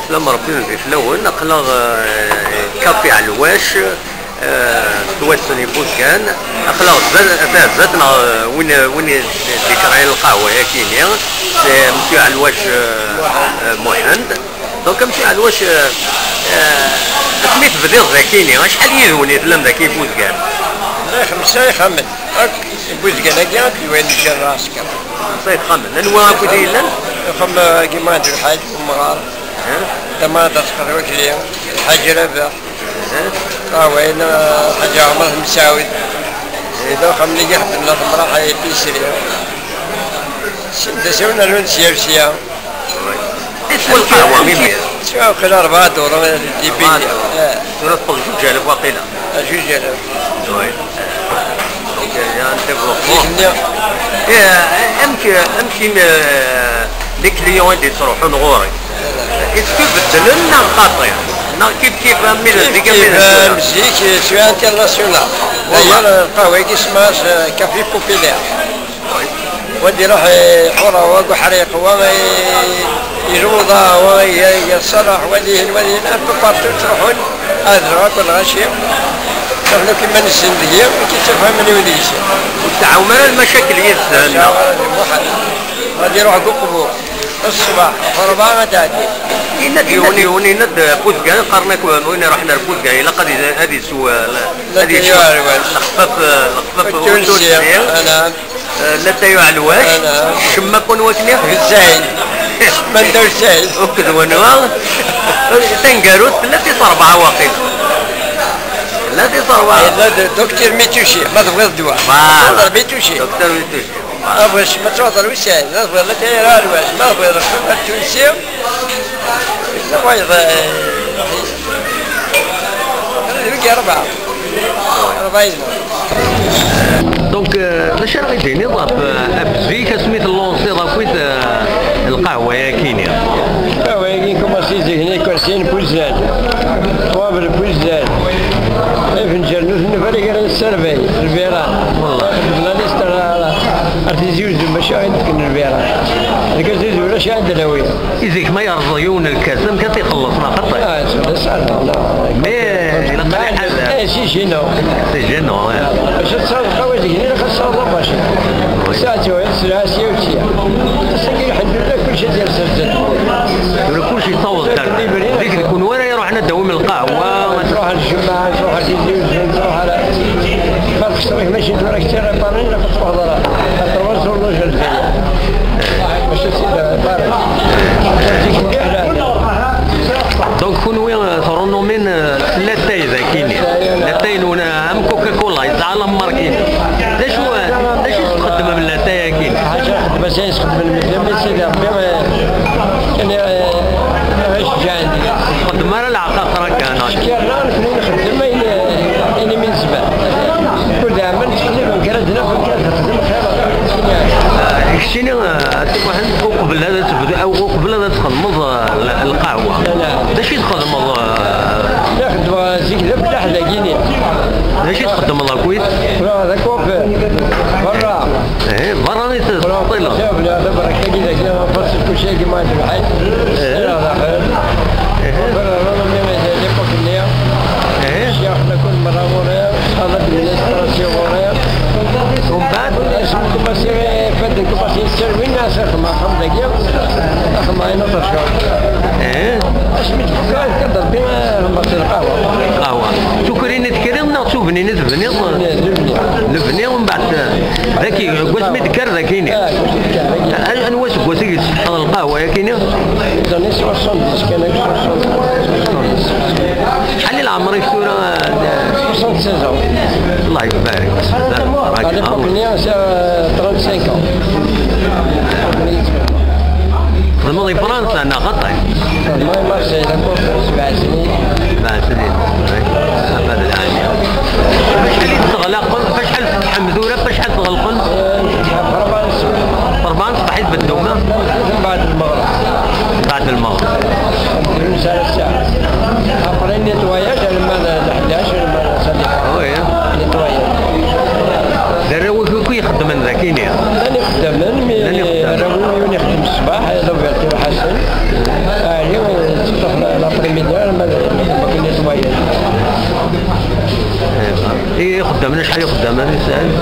سلام ربي نزيد لون نقلا كافي على الواش توسني بوزكان اخلا زادنا وين ذكرى القهوه يا كينيا مشي على الواش محمد دونك مشي على الواش سميت بدير ذاكيني شحال يهوني تلم ذاكي بوزكان لا خمسة يخمن بوزكان هكا وين جا راسك صيد خمن انواع كودي لن خم كيما عند الحاج ومغار تما تسقط وكلي الحاج رباح وين حاجة عمر مساوي إذا خمني جهد من المرأة حي بيسري سوينا لون سياسية اسمه القهوة مين شو خلال 4 دور دي بيني تنطق 2000 واقيلا 2000 وي انت بروح امشي لي كليون اللي تروحوا نغوري اسكو بدلنا نقاطع كيف مزيك شويه انترناسيونال داير القهوه اسمها كافي بوبيلير ودي روح حوره وحريق يروضا ويصلح وليه ان بارتو تروحون هذا كل غاشي نحن كما نسنديه كي تفهمني وليش تعاونا المشاكل يزدان غادي يروح قبور الصباح فربعة تاتي يوني ند بوزكان قرنك وين رحنا لبوزكان إلا قد هذه سوا هذه الخفاف التونسية أنا لا تايو على الواش شما كون وكني الزايد من دور الزايد وكذا ونوا تنقارو 3-4 واقيلا لا تصور لا دكتور ميتوشي ما تبغى الدواء دكتور ميتوشي دكتور ميتوشي ما تبغاش ما تروح الوسائل ما تبغى لا تاير الواش ما تبغى الخدمة التونسية لا بغى يبقى 4 دونك باش راه يجيني ضاف ابزيك سميت اللونسي ضافيت القهوه يا كينيا القهوه يا كينيا كوماسي هنا كرسيين بوزاد طوابل بوزاد فنجان نفرق على السربي البيران والله لا نسترى ارتيزيوز ماشي عندك البيران الكازيزو ولا عندنا وين يزيك ما يرضيون الكاس يمكن تيخلصنا خطي مي لا حاجه سي جينو باش تصاوب قوي هنا خاصها ضباش ساعتي سلاسي وتيا تسكي الحمد لله كل شيء ديال سرزت كل شيء يصوت ديك يكون وين يروح ندوم القهوه تروح الجماعه تروح الجيوز تروح على فرق صريح ماشي تروح تشري بارين لا تروح ضرا تروح والله جل باش تصير بارين دونك كون وين ثرونو من ثلاثه اذا كاينين ثلاثه هنا ام كوكا كولا يتعلم ماركين ليش تقدم من ثلاثه كاين حاجه باش يخدم المدام سيدي يعني ايش جا عندي قدم انا العقاق راك انا نكون نخدم يعني من زمان كل دائما تقريبا كردنا نخدم شنو واحد قبل هذا تبدا او قبل هذا تخدم القهوه اش تخدم ناخذ زيك لا حلاقيني اش تخدم الله كويس هذاك برا برا طيله شوف لا برا كذا نفصل كل شيء كما انت بحال هذا خير برا ليبوك اللي شيخنا كل مره ورايا هذا بالنسبه ورايا ومن بعد اسمكم بس فدكم بس يسوي الناس ما خم دقيقه ما ينطر شو اسمي كان كدر بما مصير قهوه تكرين تكرين تشوفني نتبني لبني ومن بعد ذاكي قلت متكر ذاكيني انا واش قلت لك القهوه يا كيني زاني 60 كان 60 شحال العمر يكثر 66 الله يبارك هذا بقني 35 الماضي فرنسا انا خطأ ما مارسيل 7 سنين هذا الان فشحال تغلق فشحال تحمدونا فشحال تغلقن فربان صحيت بالدومه بعد المغرب ساعة après nettoyage لما 11 لما صلي وي nettoyage دراوي كي يخدم من ذاكيني انا خدام راوي ونخدم الصباح هذا بيعطي حسن عليه تفتح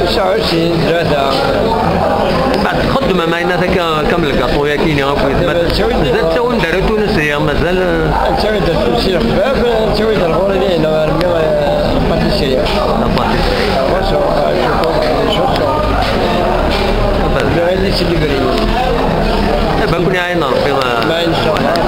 29 3. بعد تخدم معنا كامل الكاطو يا كيني مازال تساوي نديرو تونسيه مازال نساوي تونسيه خفاف نساوي الغوريين باتيسيريا بكون عين ربي ما ان شاء الله